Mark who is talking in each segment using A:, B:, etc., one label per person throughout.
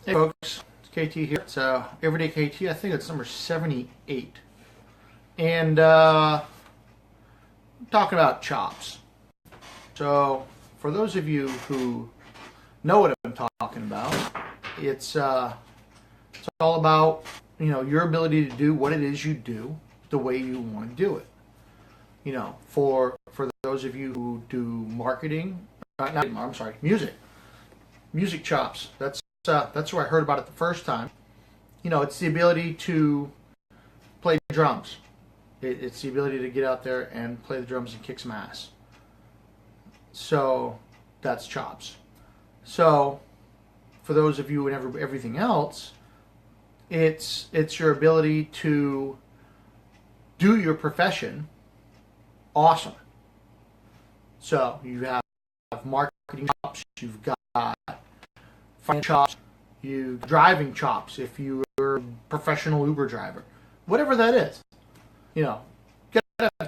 A: Hey folks, it's KT here. It's Everyday KT. I think it's number 78. And talking about chops. So, for those of you who know what I'm talking about, it's all about, your ability to do what it is you do the way you want to do it. For those of you who do marketing, music chops. That's where I heard about it the first time. It's the ability to play drums. It's the ability to get out there and play the drums and kick some ass. So that's chops. So for those of you and everything else, it's your ability to do your profession awesome. So you have marketing chops, you've got finance chops, you driving chops if you're a professional Uber driver, whatever that is, get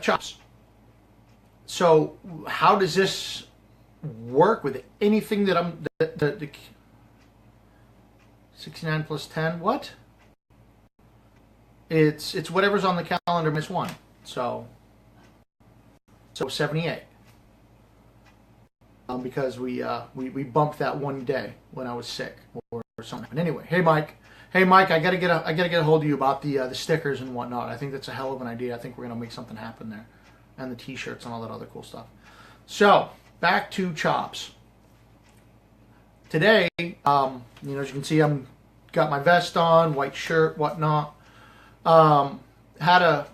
A: chops. So how does this work with anything that the 69 plus 10? What? It's whatever's on the calendar minus one. So 78. Because we bumped that one day when I was sick or something. But anyway, hey Mike, I gotta get a hold of you about the stickers and whatnot. I think that's a hell of an idea. I think we're gonna make something happen there, and the T-shirts and all that other cool stuff. So back to chops. Today, as you can see, I'm got my vest on, white shirt, whatnot. Had a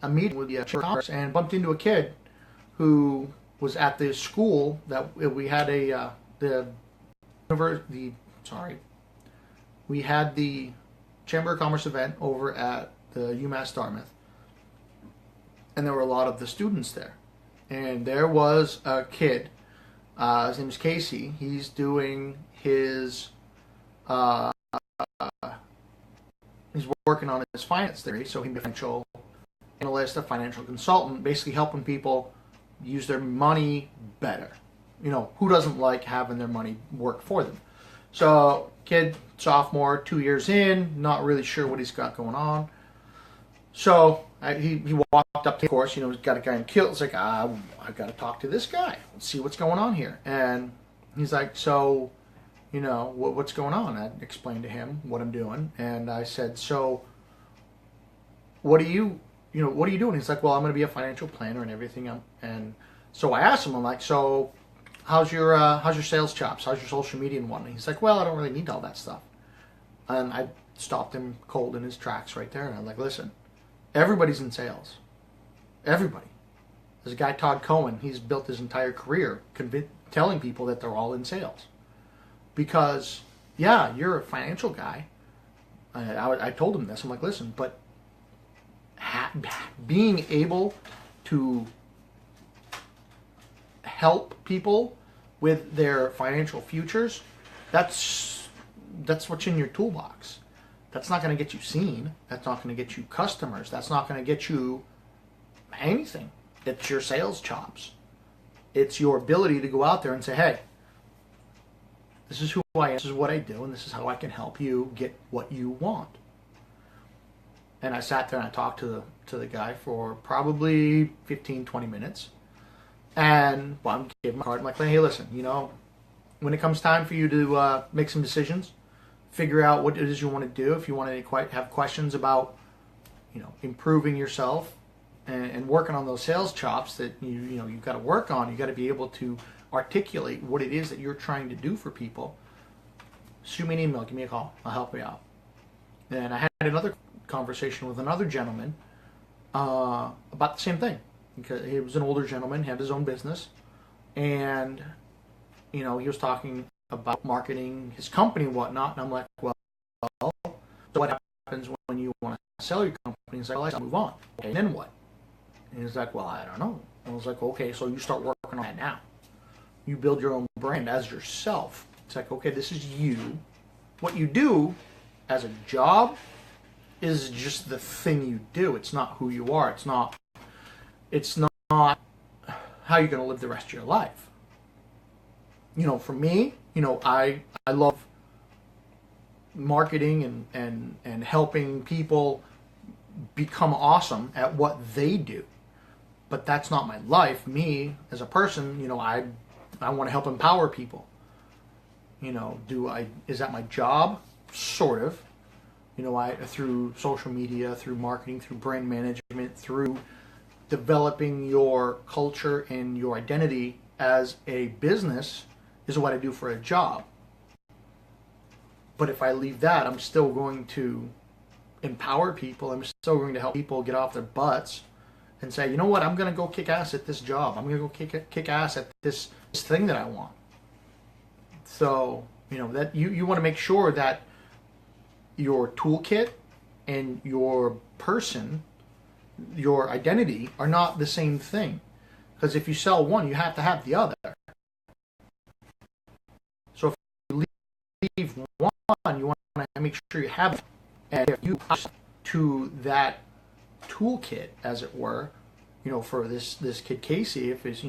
A: meeting with the church and bumped into a kid who was at the school that we had we had the Chamber of Commerce event over at the UMass Dartmouth, and there were a lot of the students there, and there was a kid. His name is Casey. He's doing his he's working on his finance theory, so he's a financial analyst, a financial consultant, basically helping people use their money better. Who doesn't like having their money work for them? So, kid, sophomore, 2 years in, not really sure what he's got going on. So, he walked up to the course, he's got a guy in Kiltman. It's like, I've got to talk to this guy. Let's see what's going on here. And he's like, so, what's going on? I explained to him what I'm doing. And I said, so, what are you doing? He's like, well, I'm going to be a financial planner and everything. And so I asked him, I'm like, so how's your sales chops? How's your social media and whatnot? He's like, well, I don't really need all that stuff. And I stopped him cold in his tracks right there. And I'm like, listen, everybody's in sales. Everybody. There's a guy, Todd Cohen, he's built his entire career telling people that they're all in sales. Because, yeah, you're a financial guy. I told him this. I'm like, listen, but being able to help people with their financial futures, that's what's in your toolbox. That's not going to get you seen. That's not going to get you customers. That's not going to get you anything. It's your sales chops. It's your ability to go out there and say, hey, this is who I am, this is what I do, and this is how I can help you get what you want. And I sat there and I talked to the guy for probably 15, 20 minutes. And I gave him a card. I'm like, hey, listen, when it comes time for you to make some decisions, figure out what it is you want to do. If you want to have questions about, improving yourself and working on those sales chops that you've got to work on, you've got to be able to articulate what it is that you're trying to do for people. Shoot me an email, give me a call, I'll help you out. And I had another conversation with another gentleman about the same thing, because he was an older gentleman, had his own business, and he was talking about marketing his company and whatnot, and I'm like, well, so what happens when you want to sell your company? He's like, well, I'll move on. Okay, and then what? And he's like, well, I don't know. And I was like, okay, so you start working on that now. You build your own brand as yourself. It's like, okay, this is you. What you do as a job is just the thing you do. It's not who you are. It's not how you're going to live the rest of your life. For me, I love marketing and helping people become awesome at what they do. But that's not my life. Me as a person, I want to help empower people. Is that my job? Sort of. Through social media, through marketing, through brand management, through developing your culture and your identity as a business is what I do for a job. But if I leave that, I'm still going to empower people. I'm still going to help people get off their butts and say, you know what, I'm going to go kick ass at this job. I'm going to go kick ass at this thing that I want. So, that you want to make sure that your toolkit and your person, your identity, are not the same thing. Because if you sell one, you have to have the other. So if you leave one, you want to make sure you have it. And if you to that toolkit, as it were, for this kid Casey, if it's,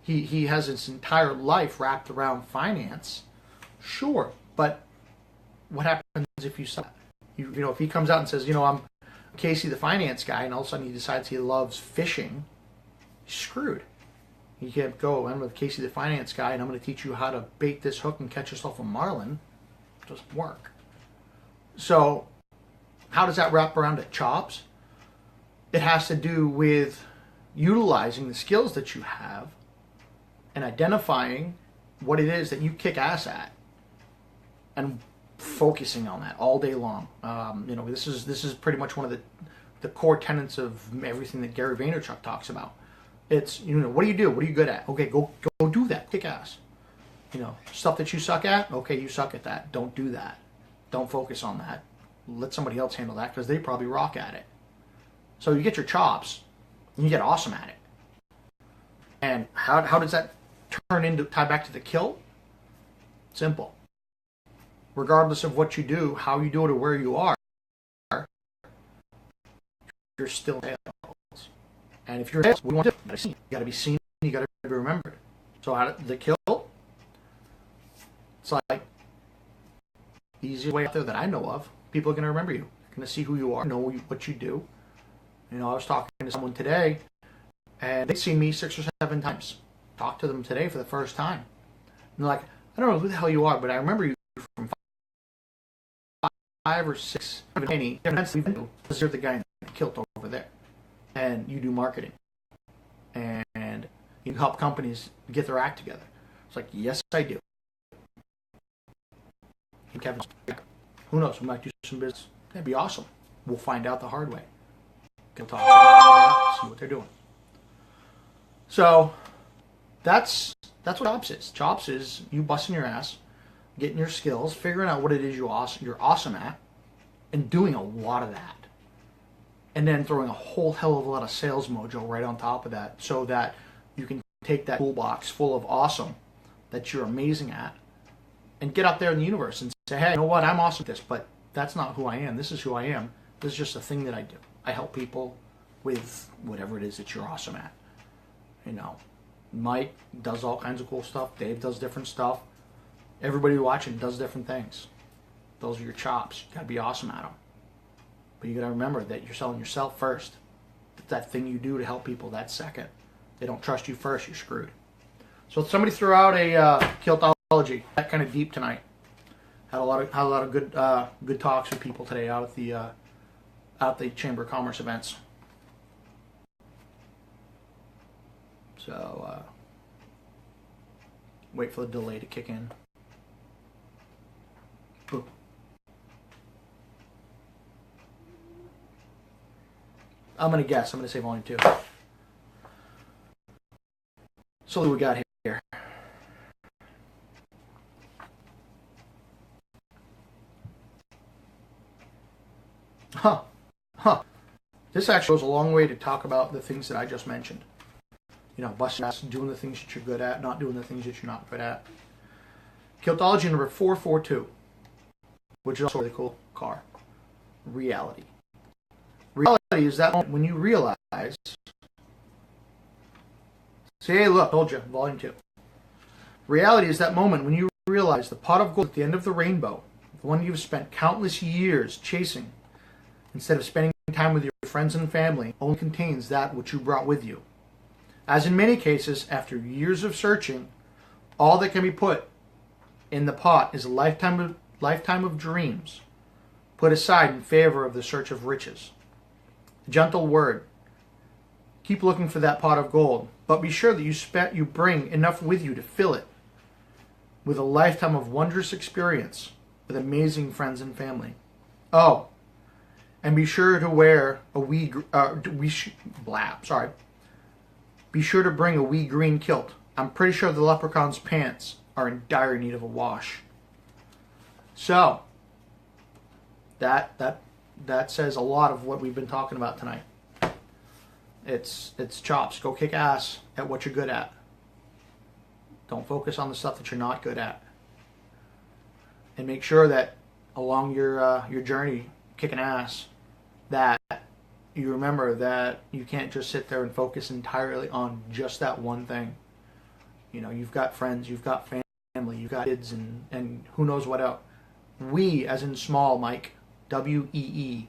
A: he has his entire life wrapped around finance, sure, but what happens if you sell? If he comes out and says, I'm Casey the finance guy, and all of a sudden he decides he loves fishing, he's screwed. You can't go, I'm Casey the finance guy, and I'm going to teach you how to bait this hook and catch yourself a marlin. It doesn't work. So how does that wrap around to chops? It has to do with utilizing the skills that you have and identifying what it is that you kick ass at and focusing on that all day long. This is pretty much one of the core tenets of everything that Gary Vaynerchuk talks about. It's, what do you do? What are you good at? Okay, go do that. Kick ass. Stuff that you suck at, okay, you suck at that. Don't do that. Don't focus on that. Let somebody else handle that because they probably rock at it. So you get your chops and you get awesome at it. And how does that tie back to the kilt? Simple. Regardless of what you do, how you do it, or where you are, you're still sales. And if you're sales, what do you want to do? You got to be seen. You got to be remembered. So the kilt, it's like the easiest way out there that I know of. People are going to remember you. They're going to see who you are, know what you do. I was talking to someone today, and they've seen me 6 or 7 times. Talked to them today for the first time. And they're like, I don't know who the hell you are, but I remember you from 5 or 6 any events we've been to, because you're the guy in the kilt over there. And you do marketing. And you help companies get their act together. It's like, yes, I do. And Kevin's like, who knows, we might do some business. That'd be awesome. We'll find out the hard way. Go talk to them, see what they're doing. So that's what Chops is. Chops is you busting your ass, getting your skills, figuring out what it is you're awesome at, and doing a lot of that. And then throwing a whole hell of a lot of sales mojo right on top of that, so that you can take that toolbox full of awesome that you're amazing at and get out there in the universe and say, hey, you know what, I'm awesome at this, but that's not who I am. This is who I am. This is just a thing that I do. I help people with whatever it is that you're awesome at. Mike does all kinds of cool stuff. Dave does different stuff. Everybody watching does different things. Those are your chops. You got to be awesome at them. But you got to remember that you're selling yourself first. That thing you do to help people, that's second. They don't trust you first, you're screwed. So somebody threw out a Kiltology. That kind of deep tonight. Had a lot of good talks with people today out at the Chamber of Commerce events. So wait for the delay to kick in. Boom. I'm going to guess. I'm going to say volume 2. So what do we got here? This actually goes a long way to talk about the things that I just mentioned. Busting ass, doing the things that you're good at, not doing the things that you're not good at. Kiltology number 442, which is also a really cool car. Reality. Reality is that moment when you realize, see, hey, look, told you, volume 2. Reality is that moment when you realize the pot of gold at the end of the rainbow, the one you've spent countless years chasing, instead of spending time with your friends and family, only contains that which you brought with you. As in many cases, after years of searching, all that can be put in the pot is a lifetime of dreams put aside in favor of the search of riches. A gentle word. Keep looking for that pot of gold, but be sure that you bring enough with you to fill it with a lifetime of wondrous experience with amazing friends and family. Oh, and be sure to wear a Be sure to bring a wee green kilt. I'm pretty sure the leprechaun's pants are in dire need of a wash. So, that says a lot of what we've been talking about tonight. It's chops. Go kick ass at what you're good at. Don't focus on the stuff that you're not good at. And make sure that along your journey kicking ass, that you remember that you can't just sit there and focus entirely on just that one thing. You know, you've got friends, you've got family, you've got kids, and who knows what else. We, as in small, Mike, WEE,